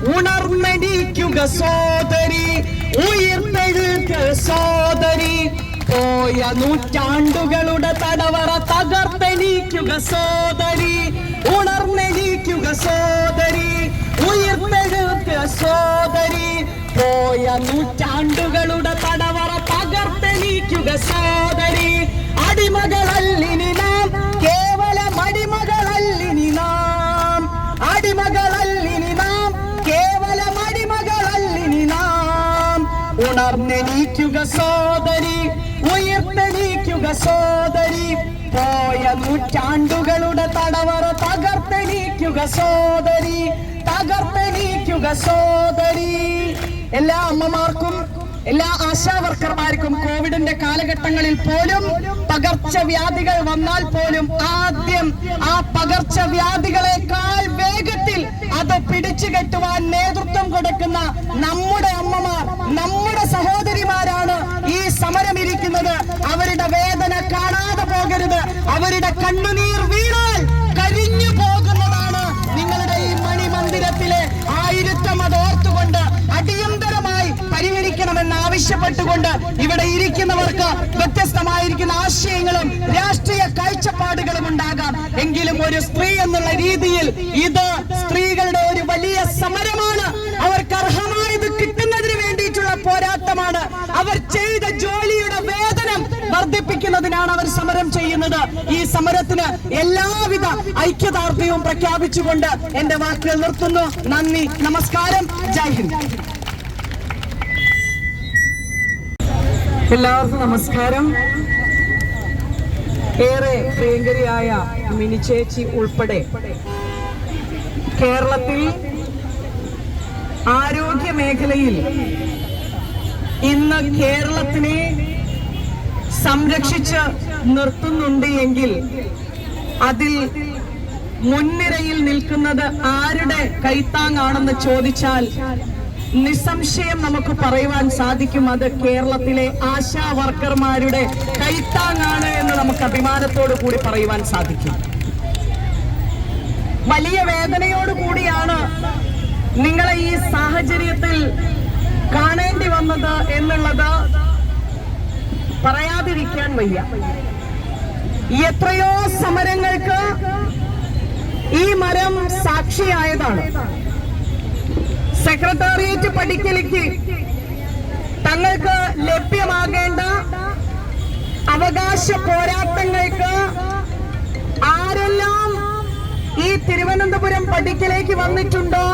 ഉണർന്നെണീക്കുക സോദരി, ഉയർത്തെഴുക സോദരി. പോയ നൂറ്റാണ്ടുകളുടെ തടവറ തകർത്തെണീക്കുക സോദരി, ഉണർന്നെണീക്കുക സോദരി, ഉയർത്തെഴുക സോദരി. പോയ നൂറ്റാണ്ടുകളുടെ തടവറ തകർത്തെണീക്കുക സോദരി. അടിമകളല്ലിനി നാം, കേവലം അടിമകളല്ലിനി നാം, അടിമകളല്ലിനി നാം, കേവലം അടിമകളല്ലിനി നാം. ഉണർന്നെണീക്കുക സോദരി, ഉയർത്തെണീക്കുക സോദരി. പോയ നൂറ്റാണ്ടുകളുടെ തടവറ തകർത്തെണീക്കുക സോദരി, തകർത്തെണീക്കുക സോദരി. എല്ലാ അമ്മമാർക്കും എല്ലാ ആശാവർക്കർമാർക്കും കോവിഡിന്റെ കാലഘട്ടങ്ങളിൽ പോലും പകർച്ചവ്യാധികൾ വന്നാൽ പോലും ആദ്യം ആ പകർച്ചവ്യാധികളെക്കാൾ വേഗത്തിൽ അത് പിടിച്ചു കെട്ടുവാൻ നേതൃത്വം കൊടുക്കുന്ന നമ്മുടെ അമ്മമാർ, നമ്മുടെ സഹോദരിമാരാണ് ഈ സമരം ഇരിക്കുന്നത്. അവരുടെ വേദന കാണാതെ പോകരുത്. അവരുടെ കണ്ണുനീർ വീണാൽ കരിഞ്ഞു പോകുന്നതാണ് നിങ്ങളുടെ ഈ മണിമന്ദിരത്തിലെ ആയിരത്തം. അത് ഓർത്തുകൊണ്ട് അടിയന്തരമായി പരിഹരിക്കണമെന്ന് ആവശ്യപ്പെട്ടുകൊണ്ട് ഇവിടെ ഇരിക്കുന്നവർക്ക് വ്യത്യസ്തമായിരിക്കുന്ന ആശയങ്ങളും രാഷ്ട്രീയ കാഴ്ചപ്പാടുകളും ഉണ്ടാകാം. എങ്കിലും ഒരു സ്ത്രീ എന്നുള്ള രീതിയിൽ ഇത് സ്ത്രീകളുടെ ഒരു വലിയ സമരമാണ്. അവർക്ക് അർഹമായത് കിട്ടുന്നതിന് വേണ്ടിയിട്ടുള്ള പോരാട്ടമാണ്. അവർ ചെയ്ത ജോലിയുടെ വേതനം വർദ്ധിപ്പിക്കുന്നതിനാണ് അവർ സമരം ചെയ്യുന്നത്. ഈ സമരത്തിന് എല്ലാവിധ ഐക്യദാർഢ്യവും പ്രഖ്യാപിച്ചുകൊണ്ട് എന്റെ വാക്കുകൾ നിർത്തുന്നു. നന്ദി, നമസ്കാരം, ജയ് ഹിന്ദ്. എല്ലാവർക്കും നമസ്കാരം. ഏറെ പ്രിയങ്കരിയായ മിനി ചേച്ചി ഉൾപ്പെടെ കേരളത്തിൽ ആരോഗ്യ മേഖലയിൽ ഇന്ന് കേരളത്തിനെ സംരക്ഷിച്ച് നിർത്തുന്നുണ്ട് എങ്കിൽ അതിൽ മുൻനിരയിൽ നിൽക്കുന്നത് ആരുടെ കൈത്താങ്ങാണെന്ന് ചോദിച്ചാൽ നിസ്സംശയം നമുക്ക് പറയുവാൻ സാധിക്കും, അത് കേരളത്തിലെ ആശാ വർക്കർമാരുടെ കൈത്താങ്ങാണ് എന്ന് നമുക്ക് അഭിമാനത്തോടു കൂടി പറയുവാൻ സാധിക്കും. വലിയ വേദനയോടു കൂടിയാണ് നിങ്ങളെ ഈ സാഹചര്യത്തിൽ കാണേണ്ടി വന്നത് എന്നുള്ളത് പറയാതിരിക്കാൻ വയ്യ. എത്രയോ സമരങ്ങൾക്ക് ഈ മരം സാക്ഷിയായതാണ്. സെക്രട്ടേറിയറ്റ് പടിക്കലേക്ക് തങ്ങൾക്ക് ലഭ്യമാകേണ്ട അവകാശ പോരാട്ടങ്ങൾക്ക് ആരെല്ലാം ഈ തിരുവനന്തപുരം പടിക്കലേക്ക് വന്നിട്ടുണ്ടോ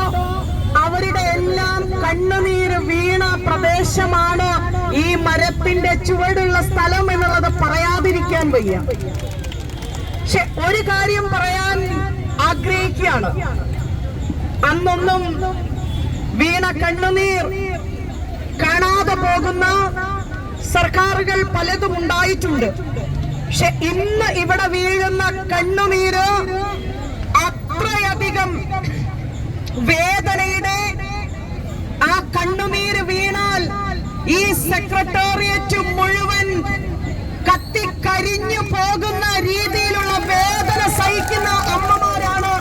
അവരുടെ എല്ലാം കണ്ണുനീര് വീണ പ്രദേശമാണ് ഈ മരത്തിന്റെ ചുവടുള്ള സ്ഥലം എന്നുള്ളത് പറയാതിരിക്കാൻ വയ്യ. പക്ഷെ ഒരു കാര്യം പറയാൻ ആഗ്രഹിക്കുകയാണ്. അന്നൊന്നും വീണ കണ്ണുനീർ കാണാതെ പോകുന്ന സർക്കാരുകൾ പലതും ഉണ്ടായിട്ടുണ്ട്. പക്ഷെ ഇന്ന് ഇവിടെ വീഴുന്ന കണ്ണുനീര് അത്രയധികം വേദനയുടെ, ആ കണ്ണുനീര് വീണാൽ ഈ സെക്രട്ടേറിയറ്റ് മുഴുവൻ കത്തിക്കരിഞ്ഞു പോകുന്ന രീതിയിലുള്ള വേദന സഹിക്കുന്ന അമ്മമാരാണ്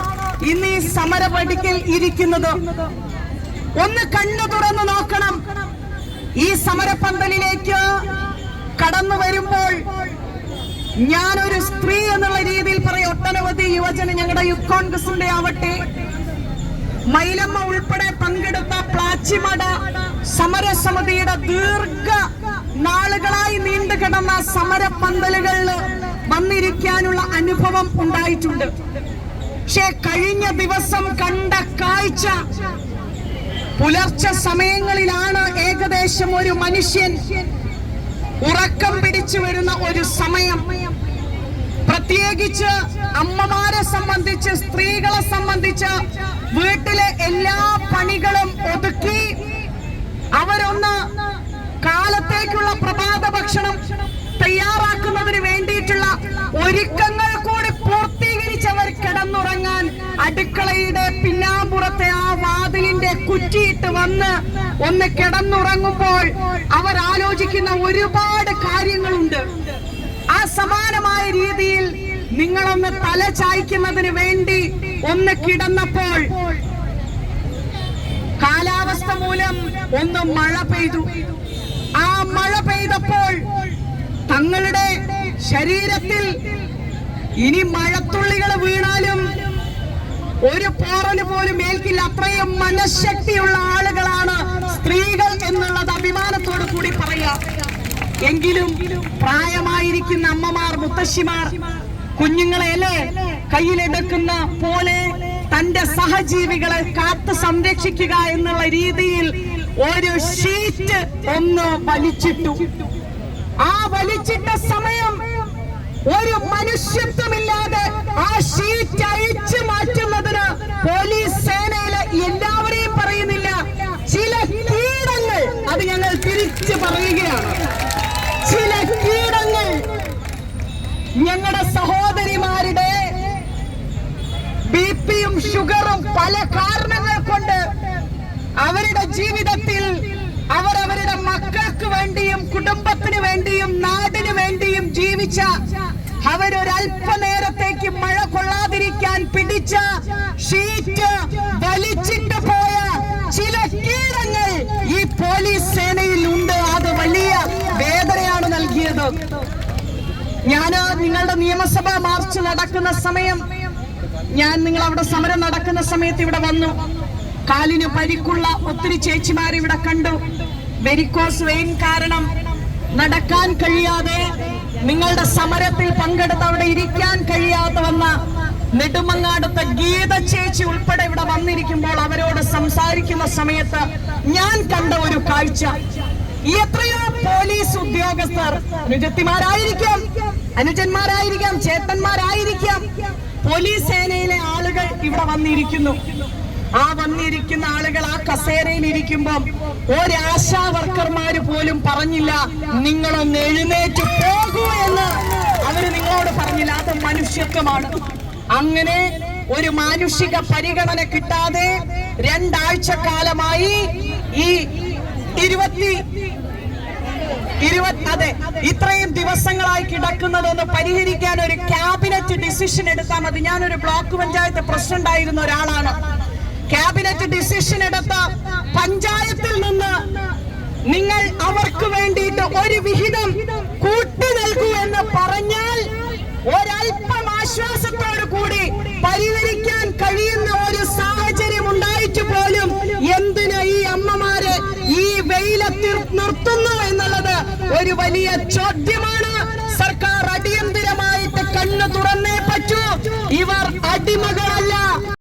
ഇന്ന് ഈ സമരപടിക്കൽ ഇരിക്കുന്നത്. ഒന്ന് കണ്ണു തുറന്നു നോക്കണം. ഈ സമരപന്തലിലേക്ക് കടന്നു വരുമ്പോൾ ഞാനൊരു സ്ത്രീ എന്നുള്ള രീതിയിൽ പറയും. ഒട്ടനവധി യുവജന, ഞങ്ങളുടെ യൂത്ത് കോൺഗ്രസിന്റെ ആവട്ടെ, മൈലമ്മ ഉൾപ്പെടെ പങ്കെടുത്ത പ്ലാച്ചിമട സമരസമിതിയുടെ ദീർഘ നാളുകളായി നീണ്ടുകിടന്ന സമരപന്തലുകളിൽ വന്നിരിക്കാനുള്ള അനുഭവം ഉണ്ടായിട്ടുണ്ട്. പക്ഷേ കഴിഞ്ഞ ദിവസം കണ്ട കാഴ്ച, പുലർച്ചെ സമയങ്ങളിലാണ് ഏകദേശം ഒരു മനുഷ്യൻ ഉറക്കം പിടിച്ചു വരുന്ന ഒരു സമയം. പ്രത്യേകിച്ച് അമ്മമാരെ സംബന്ധിച്ച്, സ്ത്രീകളെ സംബന്ധിച്ച് വീട്ടിലെ എല്ലാ പണികളും ഒതുക്കി അവരൊന്ന് കാലത്തേക്കുള്ള പ്രഭാത ഭക്ഷണം തയ്യാറാക്കുന്നതിന് വേണ്ടിയിട്ടുള്ള ഒരുക്കങ്ങൾ കൂടി പൂർത്തീകരിച്ചവർ കിടന്നുറങ്ങാൻ അടുക്കളയുടെ പിന്നാമ്പുറത്തെ ആ വാതിലിന്റെ കുറ്റിയിട്ട് വന്ന് ഒന്ന് കിടന്നുറങ്ങുമ്പോൾ അവർ ആലോചിക്കുന്ന ഒരുപാട് കാര്യങ്ങളുണ്ട്. ആ സമാനമായ രീതിയിൽ നിങ്ങളൊന്ന് തല ചായ്ക്കുന്നതിന് വേണ്ടി ഒന്ന് കിടന്നപ്പോൾ കാലാവസ്ഥ മൂലം ഒന്ന് മഴ പെയ്തു. ആ മഴ പെയ്തപ്പോൾ തങ്ങളുടെ ശരീരത്തിൽ ഇനി മഴത്തുള്ളികൾ വീണാലും ഒരു പോറല് പോലും ഏൽക്കില്ല, അത്രയും മനഃശക്തിയുള്ള ആളുകളാണ് സ്ത്രീകൾ എന്നുള്ളത് അഭിമാനത്തോടു കൂടി പറയാം. എങ്കിലും പ്രായമായിരിക്കുന്ന അമ്മമാർ, മുത്തശ്ശിമാർ കുഞ്ഞുങ്ങളെ അല്ലേ കയ്യിലെടുക്കുന്ന പോലെ തന്റെ സഹജീവികളെ കാത്തു സംരക്ഷിക്കുക എന്നുള്ള രീതിയിൽ ഒരു ഷീറ്റ് ഒന്ന് വലിച്ചിട്ടു. ആ വലിച്ചിട്ട സമയം ഒരു മനുഷ്യത്വമില്ലാതെ ആ ഷീറ്റ് അഴിച്ചു മാറ്റുന്നതിന് പോലീസ് സേനയിലെ എല്ലാവരെയും പറയുന്നില്ല, ചില കീടങ്ങൾ, അത് ഞങ്ങൾ തിരിച്ചു പറയുകയാണ്, ചില കീടങ്ങൾ ഞങ്ങളുടെ സഹോദരിമാരുടെ ബിപിയും ഷുഗറും പല കാരണങ്ങൾ കൊണ്ട് അവരുടെ ജീവിതത്തിൽ അവരവരുടെ മക്കൾക്ക് വേണ്ടിയും കുടുംബത്തിന് വേണ്ടിയും നാടിനു വേണ്ടിയും ജീവിച്ച, അവരൊരല്പനേരത്തേക്ക് മഴ കൊള്ളാതിരിക്കാൻ പിടിച്ച ഷീറ്റ് വലിച്ചിട്ട് പോയ ചില കീടങ്ങൾ ഈ പോലീസ് സേനയിൽ ഉണ്ട്. അത് വലിയ വേദനയാണ് നൽകിയത്. ഞാന് നിങ്ങളുടെ നിയമസഭാ മാർച്ച് നടക്കുന്ന സമയം, ഞാൻ നിങ്ങൾ അവിടെ സമരം നടക്കുന്ന സമയത്ത് ഇവിടെ വന്നു. കാലിന് പരിക്കുള്ള ഒത്തിരി ചേച്ചിമാർ ഇവിടെ കണ്ടു. വെരിക്കോസ് വെയിൻ കാരണം നടക്കാൻ കഴിയാതെ നിങ്ങളുടെ സമരത്തിൽ പങ്കെടുത്ത് അവിടെ ഇരിക്കാൻ കഴിയാതെ വന്ന നെടുമങ്ങാടത്തെ ഗീത ചേച്ചി ഉൾപ്പെടെ ഇവിടെ വന്നിരിക്കുമ്പോൾ അവരോട് സംസാരിക്കുന്ന സമയത്ത് ഞാൻ കണ്ട ഒരു കാഴ്ച, എത്രയോ പോലീസ് ഉദ്യോഗസ്ഥർ, അനുജത്തിമാരായിരിക്കാം, അനുജന്മാരായിരിക്കാം, ചേട്ടന്മാരായിരിക്കാം, പോലീസ് സേനയിലെ ആളുകൾ ഇവിടെ വന്നിരിക്കുന്നു. ആ വന്നിരിക്കുന്ന ആളുകൾ ആ കസേരയിൽ ഇരിക്കുമ്പോൾ ഒരാശാ വർക്കർമാര് പോലും പറഞ്ഞില്ല നിങ്ങളൊന്ന് എഴുന്നേറ്റ് പോകൂ എന്ന്. അവര് നിങ്ങളോട് പറഞ്ഞില്ല. അത് മനുഷ്യത്വമാണ്. അങ്ങനെ ഒരു മാനുഷിക പരിഗണന കിട്ടാതെ 2 ആഴ്ചക്കാലമായി ഈ ഇത്രയും ദിവസങ്ങളായി കിടക്കുന്നതൊന്ന് പരിഹരിക്കാൻ ഒരു ക്യാബിനറ്റ് ഡിസിഷൻ എടുത്താൽ മതി. ഞാനൊരു ബ്ലോക്ക് പഞ്ചായത്ത് പ്രസിഡന്റ് ആയിരുന്ന ഒരാളാണ്. ക്യാബിനറ്റ് ഡിസിഷൻ എടുത്ത പഞ്ചായത്തിൽ നിന്ന് നിങ്ങൾ അവർക്ക് വേണ്ടിയിട്ട് ഒരു വിഹിതം കൂട്ടി നൽകൂ എന്ന് പറഞ്ഞാൽ ഒരല്പം ആശ്വാസത്തോടു കൂടി പരിഹരിക്കാൻ കഴിയുന്ന ഒരു സാഹചര്യം ഉണ്ടായിട്ട് പോലും എന്തിന് ഈ അമ്മമാരെ ഈ വെയിലത്ത് നിർത്തുന്നു എന്നുള്ളത് ഒരു വലിയ ചോദ്യമാണ്. സർക്കാർ അടിയന്തരമായിട്ട് കണ്ണു തുറന്നേ പറ്റൂ. ഇവർ അടിമകളല്ല.